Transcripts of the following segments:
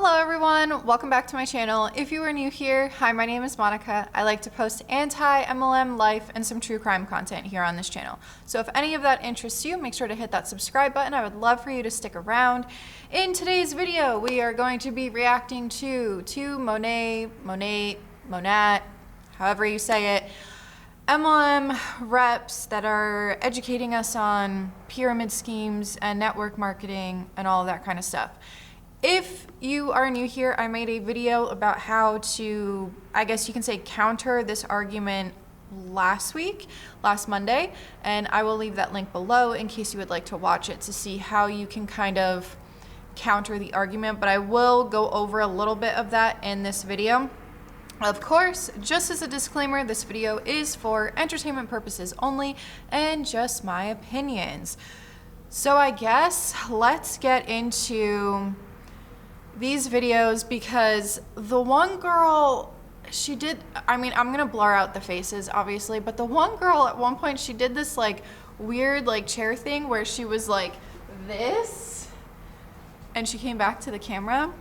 Hello everyone, welcome back to my channel. If you are new here, hi, my name is Monica. I like to post anti-MLM life and some true crime content here on this channel. So if any of that interests you, make sure to hit that subscribe button. I would love for you to stick around. In today's video, we are going to be reacting to Monat, however you say it, MLM reps that are educating us on pyramid schemes and network marketing and all of that kind of stuff. If you are new here, I made a video about how to, I guess you can say, counter this argument last Monday, and I will leave that link below in case you would like to watch it to see how you can kind of counter the argument, but I will go over a little bit of that in this video. Of course, just as a disclaimer, this video is for entertainment purposes only and just my opinions. So I guess let's get into these videos, because the one girl, she did, I mean, I'm gonna blur out the faces obviously, but the one girl at one point, she did this like weird like chair thing where she was like this and she came back to the camera,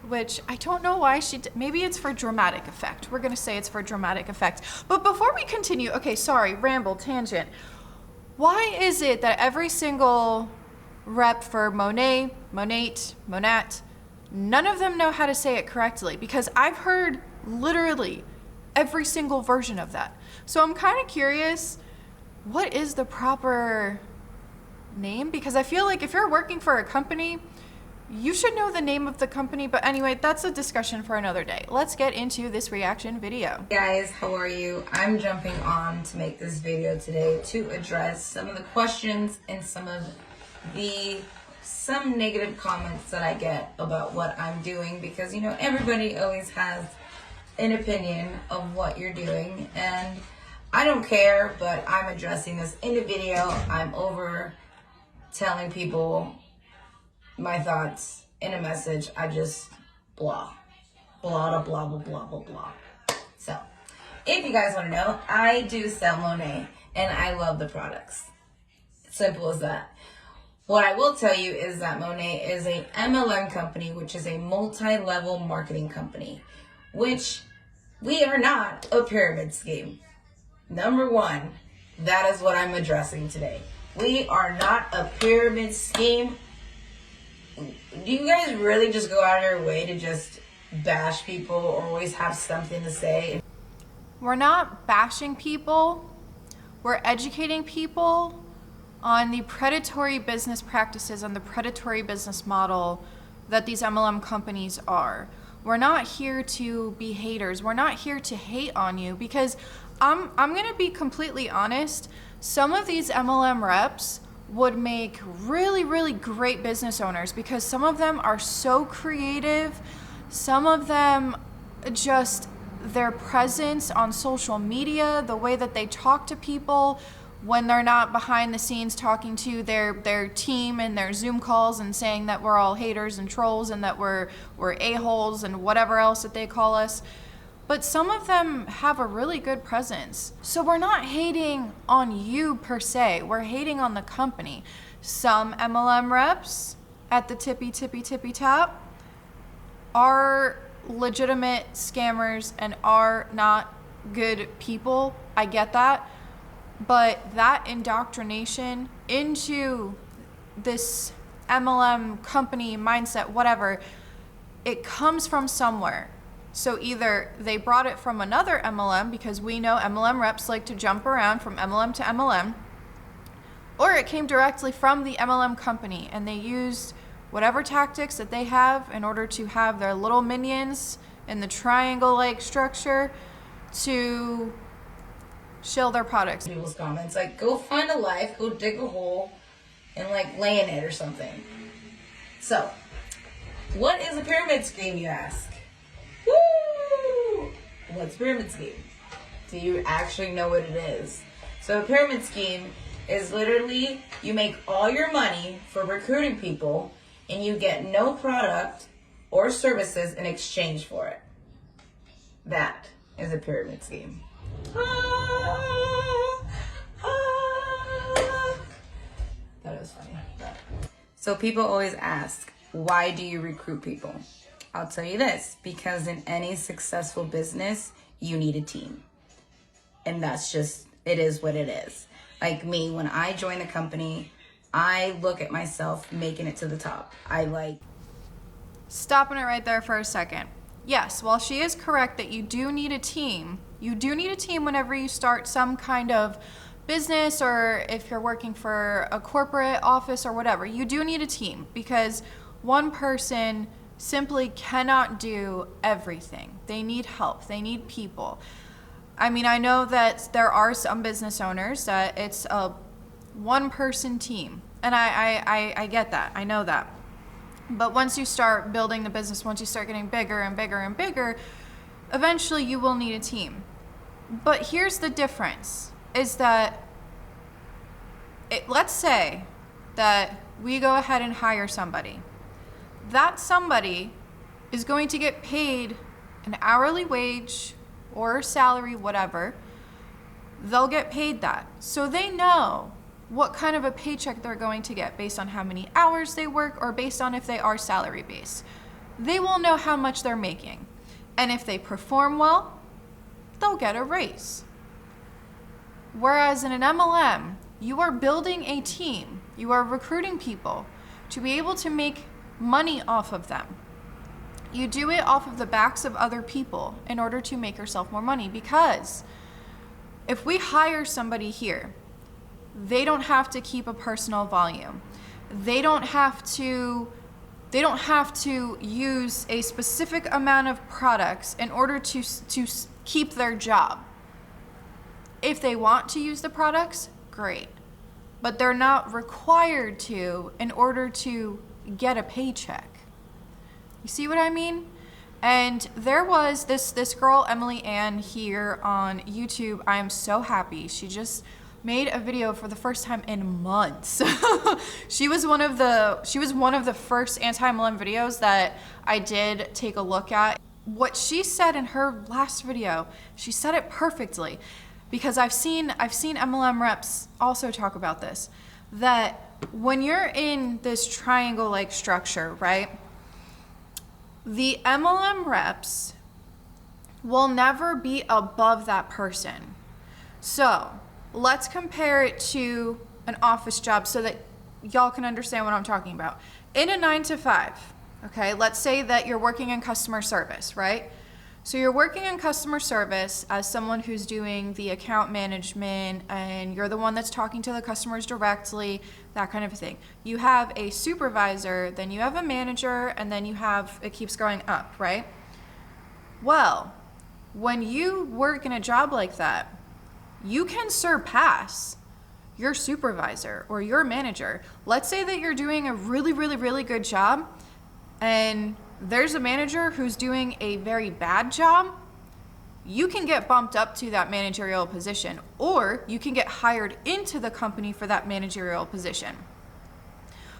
which I don't know why she did. Maybe it's for dramatic effect. We're gonna say it's for dramatic effect. But before we continue, okay, sorry, ramble, tangent. Why is it that every single rep for Monat, none of them know how to say it correctly? Because I've heard literally every single version of that. So I'm kind of curious, what is the proper name? Because I feel like if you're working for a company, you should know the name of the company. But anyway, that's a discussion for another day. Let's get into this reaction video. Hey guys, how are you? I'm jumping on to make this video today to address some of the questions and some negative comments that I get about what I'm doing, because you know, everybody always has an opinion of what you're doing, and I don't care, but I'm addressing this in a video. I'm over telling people my thoughts in a message. I just blah blah blah blah blah blah blah. So if you guys want to know, I do sell Monat and I love the products. Simple as that. What I will tell you is that Monat is a MLM company, which is a multi-level marketing company, which we are not a pyramid scheme. Number one, that is what I'm addressing today. We are not a pyramid scheme. Do you guys really just go out of your way to just bash people or always have something to say? We're not bashing people. We're educating people on the predatory business practices, on the predatory business model that these MLM companies are. We're not here to be haters. We're not here to hate on you, because I'm gonna be completely honest. Some of these MLM reps would make really, really great business owners, because some of them are so creative. Some of them just, their presence on social media, the way that they talk to people when they're not behind the scenes talking to their team and their Zoom calls and saying that we're all haters and trolls and that we're a-holes and whatever else that they call us. But some of them have a really good presence. So we're not hating on you per se, we're hating on the company. Some MLM reps at the tippy top are legitimate scammers and are not good people. I get that. But that indoctrination into this MLM company mindset, whatever, it comes from somewhere. So either they brought it from another MLM, because we know MLM reps like to jump around from MLM to MLM, or it came directly from the MLM company and they used whatever tactics that they have in order to have their little minions in the triangle-like structure to shill their products. People's comments like, go find a life, go dig a hole and like lay in it or something. So what is a pyramid scheme, you ask? Woo! What's a pyramid scheme? Do you actually know what it is? So a pyramid scheme is literally, you make all your money for recruiting people and you get no product or services in exchange for it. That is a pyramid scheme. That was funny. So people always ask, why do you recruit people? I'll tell you this, because in any successful business, you need a team. And that's just, it is what it is. Like me, when I join the company, I look at myself making it to the top. Stopping it right there for a second. Yes, while she is correct that you do need a team, whenever you start some kind of business, or if you're working for a corporate office or whatever, you do need a team, because one person simply cannot do everything. They need help. They need people. I mean, I know that there are some business owners that it's a one-person team, and I get that. I know that. But once you start building the business, once you start getting bigger and bigger and bigger, eventually you will need a team. But here's the difference, is that let's say that we go ahead and hire somebody. That somebody is going to get paid an hourly wage or a salary, whatever. They'll get paid that. So they know what kind of a paycheck they're going to get based on how many hours they work, or based on if they are salary based. They will know how much they're making. And if they perform well, they'll get a raise. Whereas in an MLM, you are building a team. You are recruiting people to be able to make money off of them. You do it off of the backs of other people in order to make yourself more money, because if we hire somebody here, they don't have to keep a personal volume. They don't have to use a specific amount of products in order to keep their job. If they want to use the products, great. But they're not required to in order to get a paycheck. You see what I mean? And there was this girl, Emily Ann, here on YouTube. I am so happy. She just made a video for the first time in months. She was one of the first anti-MLM videos that I did take a look at. What she said in her last video, she said it perfectly, because I've seen MLM reps also talk about this, that when you're in this triangle-like structure, right? The MLM reps will never be above that person. So let's compare it to an office job so that y'all can understand what I'm talking about. In a 9-to-5, okay, let's say that you're working in customer service, right? So you're working in customer service as someone who's doing the account management, and you're the one that's talking to the customers directly, that kind of thing. You have a supervisor, then you have a manager, and then it keeps going up, right? Well, when you work in a job like that, you can surpass your supervisor or your manager. Let's say that you're doing a really, really, really good job, and there's a manager who's doing a very bad job. You can get bumped up to that managerial position, or you can get hired into the company for that managerial position.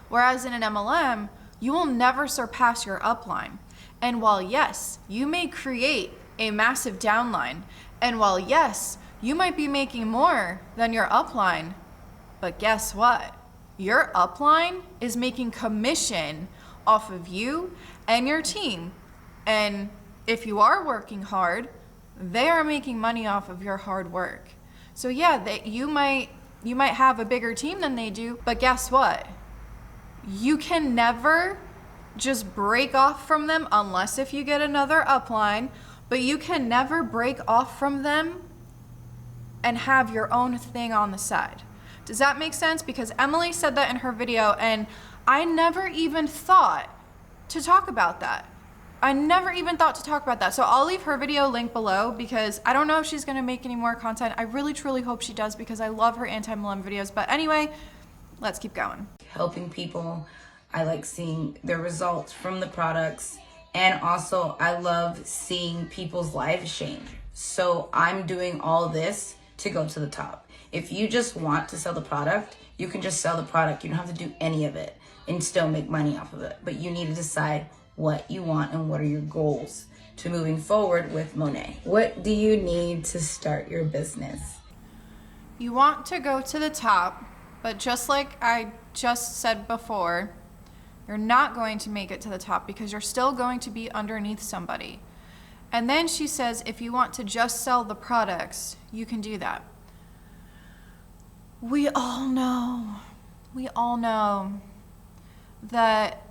Whereas in an MLM, you will never surpass your upline. And while yes, you may create a massive downline, and while yes, you might be making more than your upline, but guess what? Your upline is making commission off of you and your team. And if you are working hard, they are making money off of your hard work. So yeah, you might have a bigger team than they do, but guess what? You can never just break off from them unless if you get another upline, but you can never break off from them and have your own thing on the side. Does that make sense? Because Emily said that in her video, and I never even thought to talk about that. So I'll leave her video link below, because I don't know if she's gonna make any more content. I really, truly hope she does, because I love her anti-MLM videos. But anyway, let's keep going. Helping people, I like seeing the results from the products, and also I love seeing people's lives change. So I'm doing all this to go to the top. If you just want to sell the product, you can just sell the product. You don't have to do any of it and still make money off of it. But you need to decide what you want and what are your goals to moving forward with Monat. What do you need to start your business? You want to go to the top, but just like I just said before, You're not going to make it to the top because you're still going to be underneath somebody. And then she says, if you want to just sell the products, you can do that. We all know that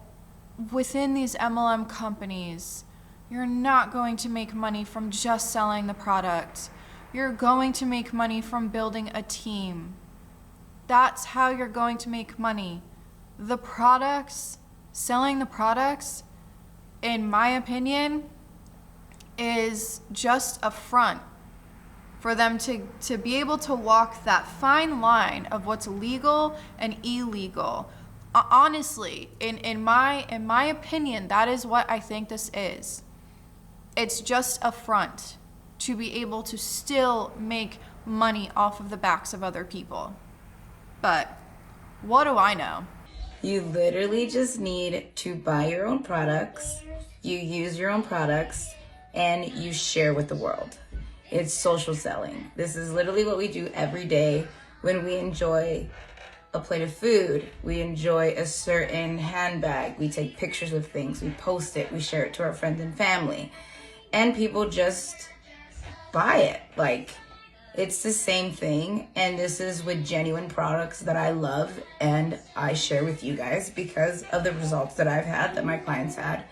within these MLM companies, you're not going to make money from just selling the product. You're going to make money from building a team. That's how you're going to make money. The products, selling the products, in my opinion, is just a front for them to be able to walk that fine line of what's legal and illegal. Honestly, in my opinion, that is what I think this is. It's just a front to be able to still make money off of the backs of other people. But what do I know? You literally just need to buy your own products, you use your own products, and you share with the world. It's social selling. This is literally what we do every day when we enjoy a plate of food, we enjoy a certain handbag, we take pictures of things, we post it, we share it to our friends and family, and people just buy it. Like, it's the same thing, and this is with genuine products that I love and I share with you guys because of the results that I've had, that my clients had.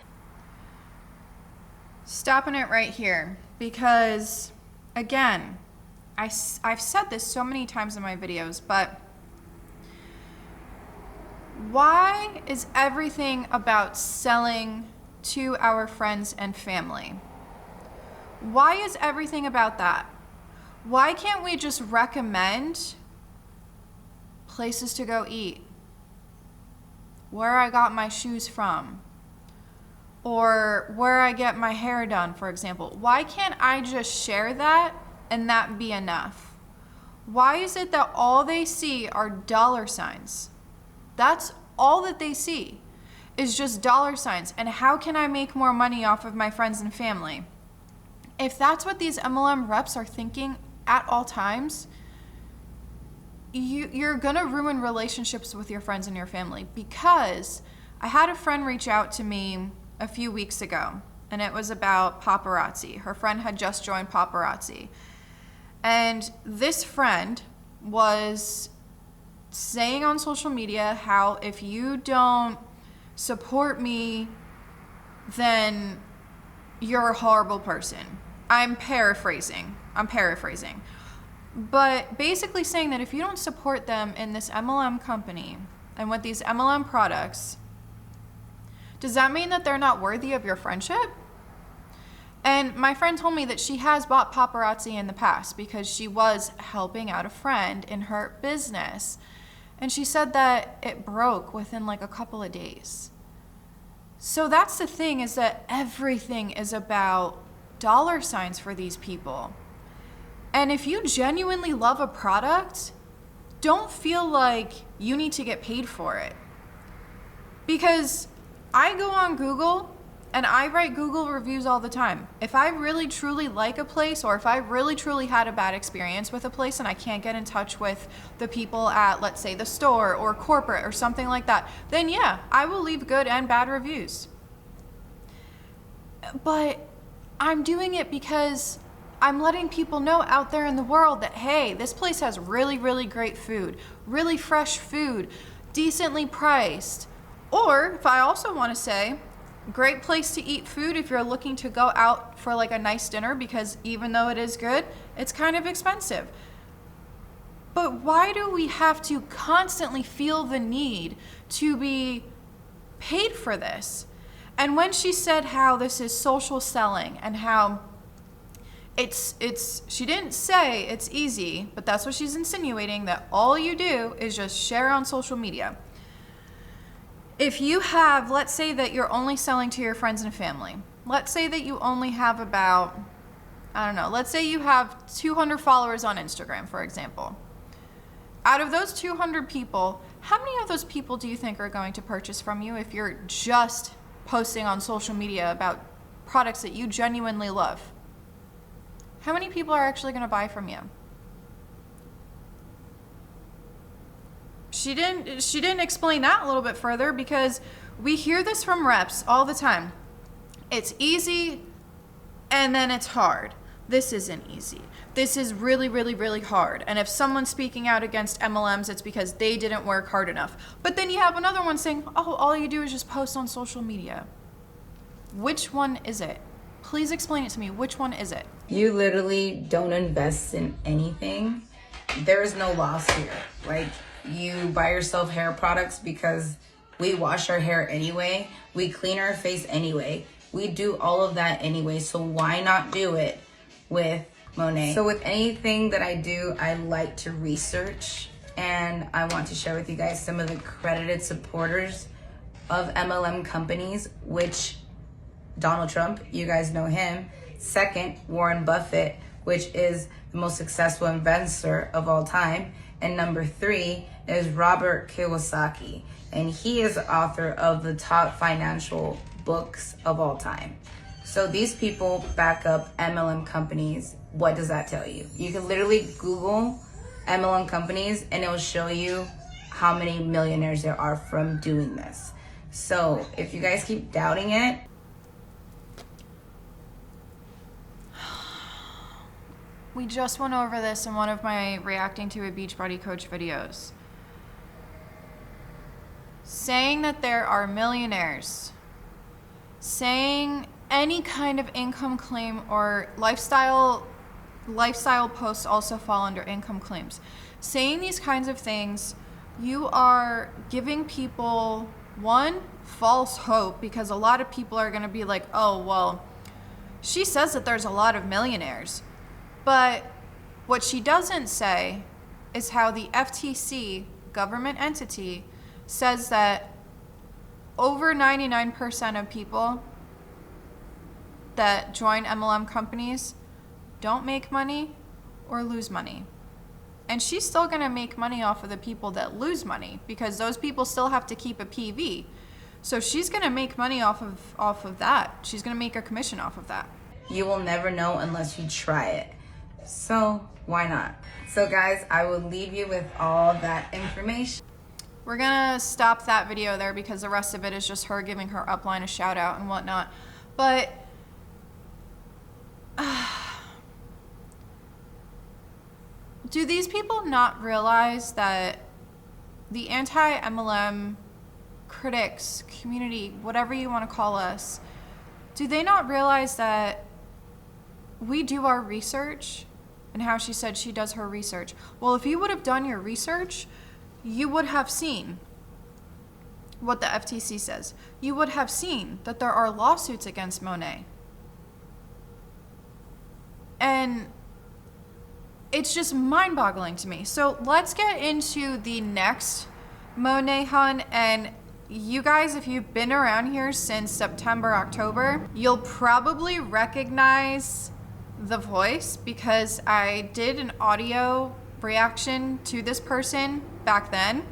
Stopping it right here, because again, I've said this so many times in my videos, but why is everything about selling to our friends and family? Why is everything about that? Why can't we just recommend places to go eat, where I got my shoes from, or where I get my hair done, for example? Why can't I just share that and that be enough? Why is it that all they see are dollar signs? That's all that they see, is just dollar signs. And how can I make more money off of my friends and family? If that's what these MLM reps are thinking at all times, you're gonna ruin relationships with your friends and your family. Because I had a friend reach out to me a few weeks ago, and it was about paparazzi. Her friend had just joined paparazzi. And this friend was saying on social media how if you don't support me, then you're a horrible person. I'm paraphrasing. But basically saying that if you don't support them in this MLM company and with these MLM products, does that mean that they're not worthy of your friendship? And my friend told me that she has bought paparazzi in the past because she was helping out a friend in her business. And she said that it broke within like a couple of days. So that's the thing, is that everything is about dollar signs for these people. And if you genuinely love a product, don't feel like you need to get paid for it. Because I go on Google and I write Google reviews all the time. If I really truly like a place, or if I really truly had a bad experience with a place and I can't get in touch with the people at, let's say, the store or corporate or something like that, then yeah, I will leave good and bad reviews. But I'm doing it because I'm letting people know out there in the world that, hey, this place has really, really great food, really fresh food, decently priced. Or if I also want to say, great place to eat food if you're looking to go out for like a nice dinner, because even though it is good, it's kind of expensive. But why do we have to constantly feel the need to be paid for this? And when she said how this is social selling and how she didn't say it's easy, but that's what she's insinuating, that all you do is just share on social media. If you have, let's say that you're only selling to your friends and family. Let's say that you only have about, I don't know, let's say you have 200 followers on Instagram, for example. Out of those 200 people, how many of those people do you think are going to purchase from you if you're just posting on social media about products that you genuinely love? How many people are actually going to buy from you? She didn't explain that a little bit further, because We hear this from reps all the time. It's easy and then it's hard. This isn't easy. This is really, really, really hard. And if someone's speaking out against MLMs, it's because they didn't work hard enough. But then you have another one saying, oh, all you do is just post on social media. Which one is it? Please explain it to me. Which one is it? You literally don't invest in anything. There is no loss here. Like, you buy yourself hair products because we wash our hair anyway. We clean our face anyway. We do all of that anyway. So why not do it with Monat? So with anything that I do, I like to research, and I want to share with you guys some of the credited supporters of MLM companies, which Donald Trump, you guys know him. Second, Warren Buffett, which is the most successful investor of all time. And number 3 is Robert Kiyosaki, and he is the author of the top financial books of all time. So these people back up MLM companies. What does that tell you? You can literally Google MLM companies and it will show you how many millionaires there are from doing this. So if you guys keep doubting it, we just went over this in one of my reacting to a Beachbody coach videos. Saying that there are millionaires, saying any kind of income claim or lifestyle posts also fall under income claims. Saying these kinds of things, you are giving people, one, false hope, because a lot of people are going to be like, oh, well, she says that there's a lot of millionaires. But what she doesn't say is how the FTC, government entity, says that over 99% of people that join MLM companies don't make money or lose money. And she's still going to make money off of the people that lose money, because those people still have to keep a PV. So she's going to make money off of that. She's going to make a commission off of that. you will never know unless you try it. So why not? So guys, I will leave you with all that information. We're gonna stop that video there because the rest of it is just her giving her upline a shout out and whatnot. But do these people not realize that the anti-MLM critics, community, whatever you want to call us, do they not realize that we do our research? And how she said she does her research. Well, if you would have done your research, you would have seen what the FTC says. You would have seen that there are lawsuits against Monat. And it's just mind-boggling to me. So let's get into the next Monat hunt. And you guys, if you've been around here since September, October, you'll probably recognize the voice because I did an audio reaction to this person back then.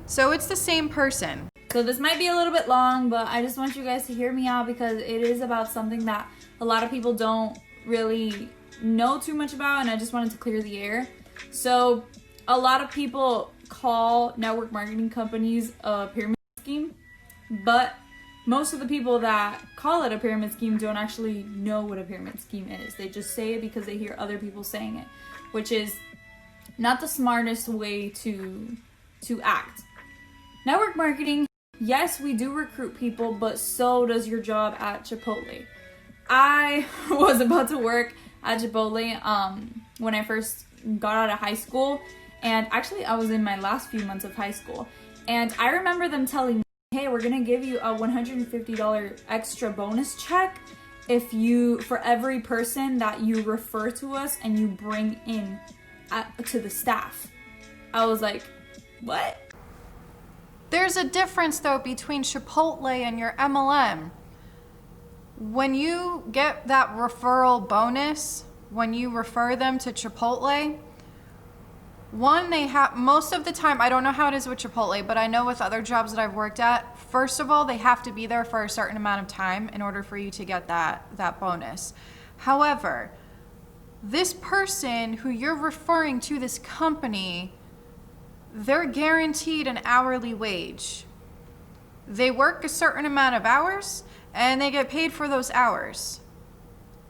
So it's the same person. So this might be a little bit long, but I just want you guys to hear me out because it is about something that a lot of people don't really know too much about, and I just wanted to clear the air. So a lot of people call network marketing companies a pyramid scheme, but most of the people that call it a pyramid scheme don't actually know what a pyramid scheme is. They just say it because they hear other people saying it, which is not the smartest way to act. Network marketing, yes, we do recruit people, but so does your job at Chipotle. I was about to work at Chipotle when I first got out of high school, and actually I was in my last few months of high school, and I remember them telling me, hey, we're gonna give you a $150 extra bonus check for every person that you refer to us and you bring in to the staff. I was like, what? There's a difference though between Chipotle and your MLM. When you get that referral bonus, when you refer them to Chipotle, one, they have, most of the time, I don't know how it is with Chipotle, but I know with other jobs that I've worked at, first of all, they have to be there for a certain amount of time in order for you to get that bonus. However, this person who you're referring to this company, they're guaranteed an hourly wage. They work a certain amount of hours and they get paid for those hours.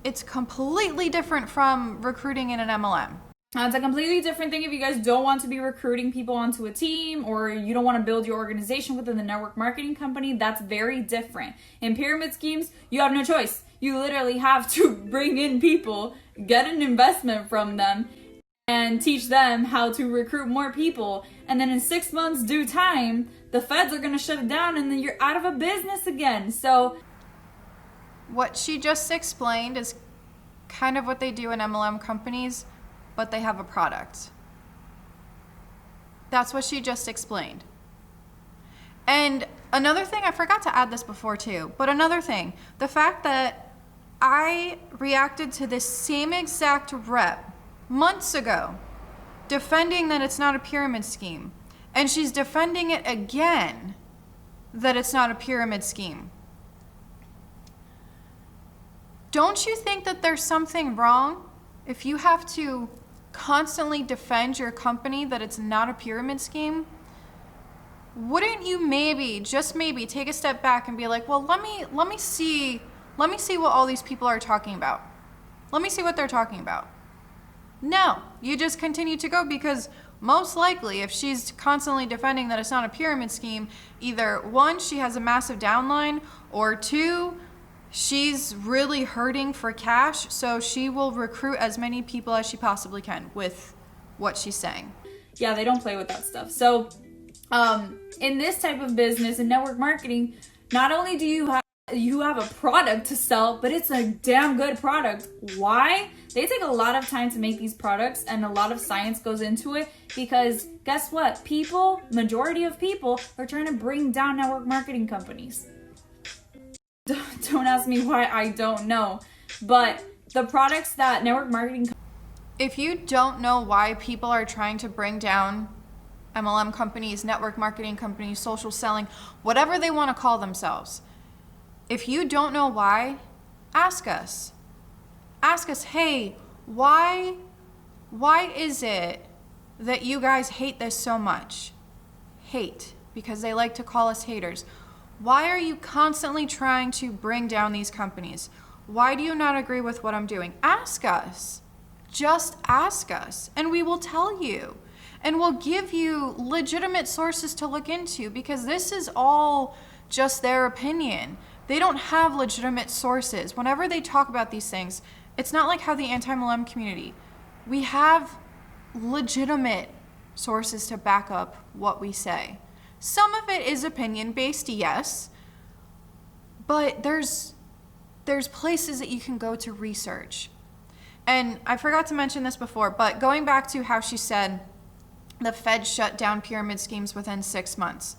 It's completely different from recruiting in an MLM. It's a completely different thing if you guys don't want to be recruiting people onto a team, or you don't want to build your organization within the network marketing company. That's very different. In pyramid schemes, you have no choice. You literally have to bring in people, get an investment from them, and teach them how to recruit more people. And then in 6 months due time, the feds are going to shut it down and then you're out of a business again. So what she just explained is kind of what they do in MLM companies, but they have a product. That's what she just explained. And another thing, I forgot to add this before too, but another thing, the fact that I reacted to this same exact rep months ago, defending that it's not a pyramid scheme, and she's defending it again that it's not a pyramid scheme. Don't you think that there's something wrong if you have to constantly defend your company that it's not a pyramid scheme? Wouldn't you maybe, just maybe, take a step back and be like, well, let me see what all these people are talking about. Let me see what they're talking about. No, you just continue to go, because most likely if she's constantly defending that it's not a pyramid scheme, either one, she has a massive downline, or two, she's really hurting for cash, so she will recruit as many people as she possibly can with what she's saying. yeah, they don't play with that stuff. So in this type of business, in network marketing, not only do you have a product to sell, but it's a damn good product. Why? They take a lot of time to make these products, and a lot of science goes into it, because guess what? Majority of people are trying to bring down network marketing companies. Don't ask me why, I don't know. But the products that network marketing... If you don't know why people are trying to bring down MLM companies, network marketing companies, social selling, whatever they want to call themselves, if you don't know why, ask us. Ask us, hey, why is it that you guys hate this so much? Hate, because they like to call us haters. Why are you constantly trying to bring down these companies? Why do you not agree with what I'm doing? Ask us. Just ask us, and we will tell you. And we'll give you legitimate sources to look into, because this is all just their opinion. They don't have legitimate sources. Whenever they talk about these things, it's not like how the anti-MLM community. We have legitimate sources to back up what we say. Some of it is opinion-based, yes, but there's places that you can go to research. And I forgot to mention this before, but going back to how she said the Fed shut down pyramid schemes within 6 months.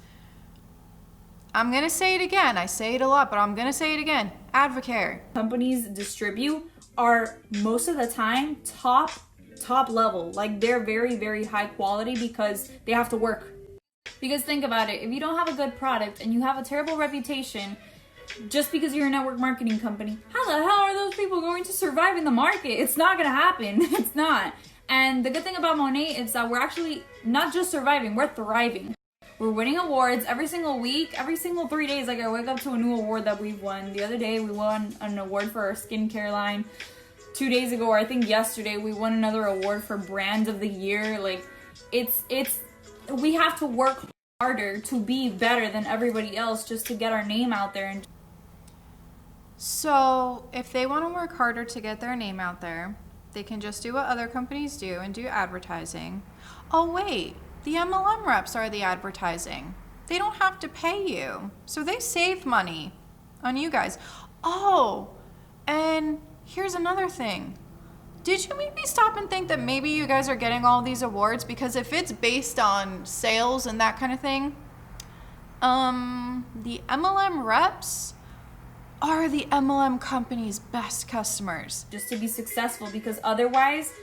I'm going to say it again. I say it a lot, but I'm going to say it again. Advocare. companies distribute are most of the time top level. Like, they're very, very high quality, because they have to work. Because think about it, if you don't have a good product and you have a terrible reputation, just because you're a network marketing company, how the hell are those people going to survive in the market? It's not gonna happen. It's not. And the good thing about Monat is that we're actually not just surviving, we're thriving. We're winning awards every single week, every single 3 days. Like, I wake up to a new award that we've won. The other day we won an award for our skincare line. 2 days ago, or I think yesterday, we won another award for brand of the year. Like, we have to work harder to be better than everybody else, just to get our name out there. And So if they want to work harder to get their name out there, they can just do what other companies do and do advertising. Oh wait, the MLM reps are the advertising. They don't have to pay you. So they save money on you guys. Oh, and here's another thing. Did you maybe stop and think that maybe you guys are getting all these awards because if it's based on sales and that kind of thing, the MLM reps are the MLM company's best customers. just to be successful, because otherwise,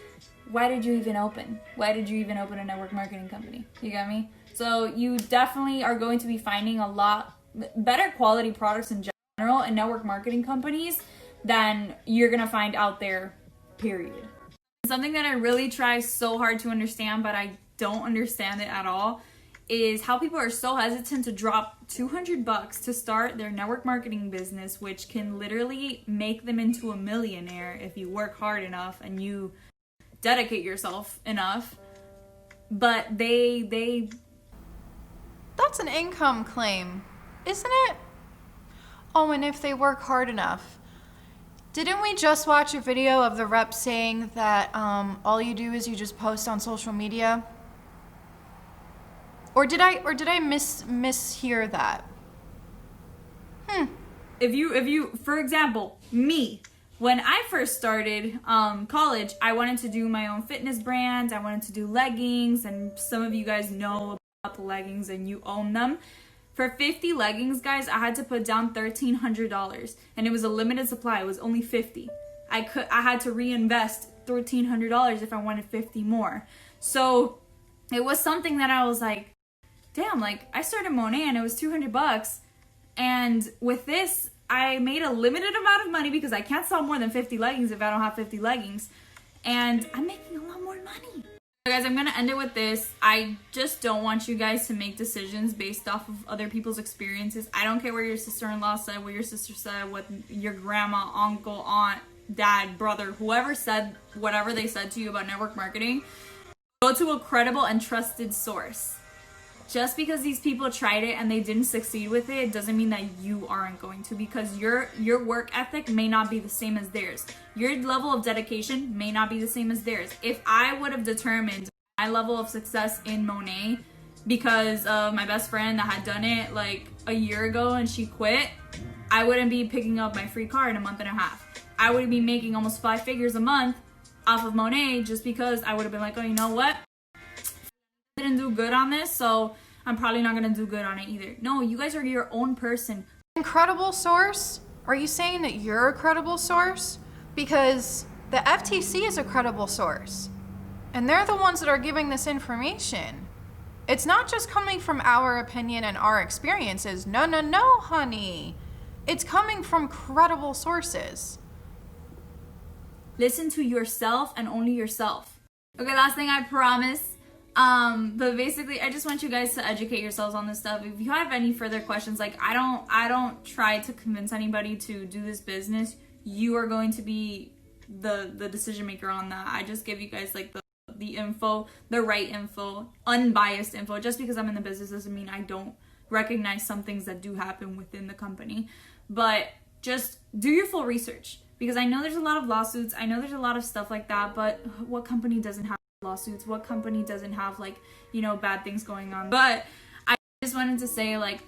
why did you even open? Why did you even open a network marketing company? You got me? So you definitely are going to be finding a lot better quality products in general in network marketing companies than you're going to find out there, period. Something that I really try so hard to understand, but I don't understand it at all, is how people are so hesitant to drop $200 to start their network marketing business, which can literally make them into a millionaire if you work hard enough and you dedicate yourself enough. But they That's an income claim, isn't it? Oh, and if they work hard enough. Didn't we just watch a video of the rep saying that all you do is you just post on social media? Or did I mishear that? if you for example, me, when I first started college, I wanted to do my own fitness brand. I wanted to do leggings, and some of you guys know about the leggings and you own them. For 50 leggings, guys, I had to put down $1,300, and it was a limited supply. It was only 50. I had to reinvest $1,300 if I wanted 50 more. So it was something that I was like, damn, like I started Monat and it was $200, and with this I made a limited amount of money because I can't sell more than 50 leggings if I don't have 50 leggings, and I'm making a lot more money. So guys, I'm gonna end it with this. I just don't want you guys to make decisions based off of other people's experiences. I don't care what your sister-in-law said, what your sister said, what your grandma, uncle, aunt, dad, brother, whoever said whatever they said to you about network marketing. Go to a credible and trusted source. Just because these people tried it and they didn't succeed with it doesn't mean that you aren't going to, because your work ethic may not be the same as theirs. Your level of dedication may not be the same as theirs. If I would have determined my level of success in Monat because of my best friend that had done it like a year ago and she quit, I wouldn't be picking up my free car in a month and a half. I would be making almost 5 figures a month off of Monat just because I would have been like, oh, you know what? Didn't do good on this, so I'm probably not gonna do good on it either. No, you guys are your own person. Credible source? Are you saying that you're a credible source? Because the FTC is a credible source, and they're the ones that are giving this information. It's not just coming from our opinion and our experiences. No, honey. It's coming from credible sources. Listen to yourself and only yourself. Okay, last thing, I promise. But basically, I just want you guys to educate yourselves on this stuff. If you have any further questions, like I don't try to convince anybody to do this business. You are going to be the decision maker on that. I just give you guys like the info, the right info, unbiased info. Just because I'm in the business doesn't mean I don't recognize some things that do happen within the company. But just do your full research, because I know there's a lot of lawsuits. I know there's a lot of stuff like that, but what company doesn't have lawsuits? What company doesn't have like, you know, bad things going on? But I just wanted to say, like,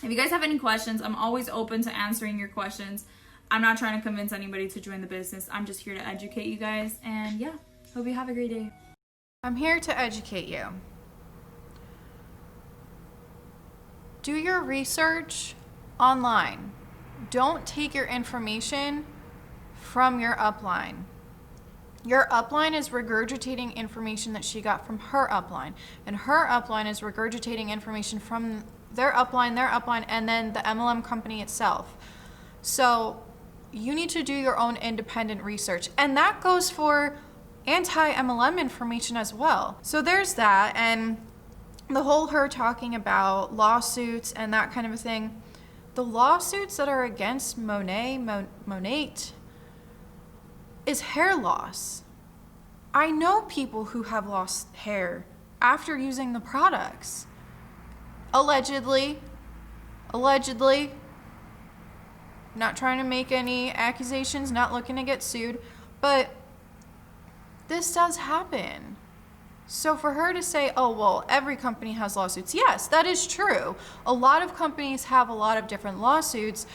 if you guys have any questions, I'm always open to answering your questions. I'm not trying to convince anybody to join the business. I'm just here to educate you guys, and yeah, hope you have a great day. I'm here to educate you. Do your research online. Don't take your information from your upline. Your upline is regurgitating information that she got from her upline, and her upline is regurgitating information from their upline, and then the MLM company itself. So you need to do your own independent research, and that goes for anti-MLM information as well. So there's that, and the whole her talking about lawsuits and that kind of a thing. The lawsuits that are against Monat is hair loss. I know people who have lost hair after using the products. Allegedly. Not trying to make any accusations, not looking to get sued, but this does happen. So for her to say, oh, well, every company has lawsuits. Yes, that is true. A lot of companies have a lot of different lawsuits,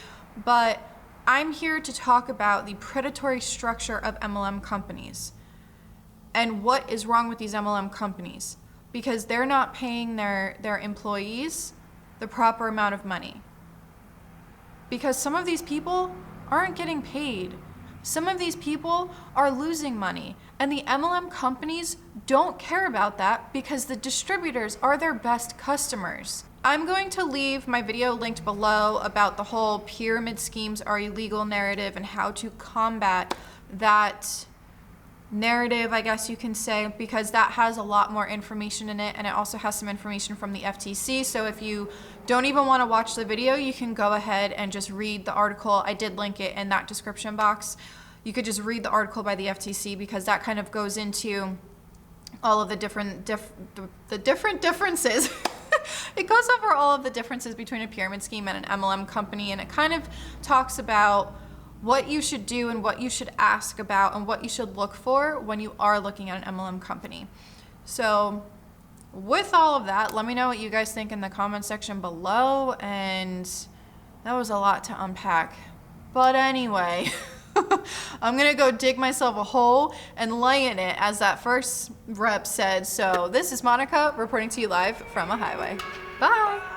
but I'm here to talk about the predatory structure of MLM companies and what is wrong with these MLM companies, because they're not paying their employees the proper amount of money. Because some of these people aren't getting paid. Some of these people are losing money, and the MLM companies don't care about that because the distributors are their best customers. I'm going to leave my video linked below about the whole pyramid schemes are illegal narrative and how to combat that narrative, I guess you can say, because that has a lot more information in it, and it also has some information from the FTC. So if you don't even want to watch the video, you can go ahead and just read the article. I did link it in that description box. You could just read the article by the FTC, because that kind of goes into all of the different differences. It goes over all of the differences between a pyramid scheme and an MLM company, and it kind of talks about what you should do and what you should ask about and what you should look for when you are looking at an MLM company. So with all of that, let me know what you guys think in the comment section below, and that was a lot to unpack. But anyway, I'm gonna go dig myself a hole and lay in it, as that first rep said. So this is Monica reporting to you live from a highway. Bye.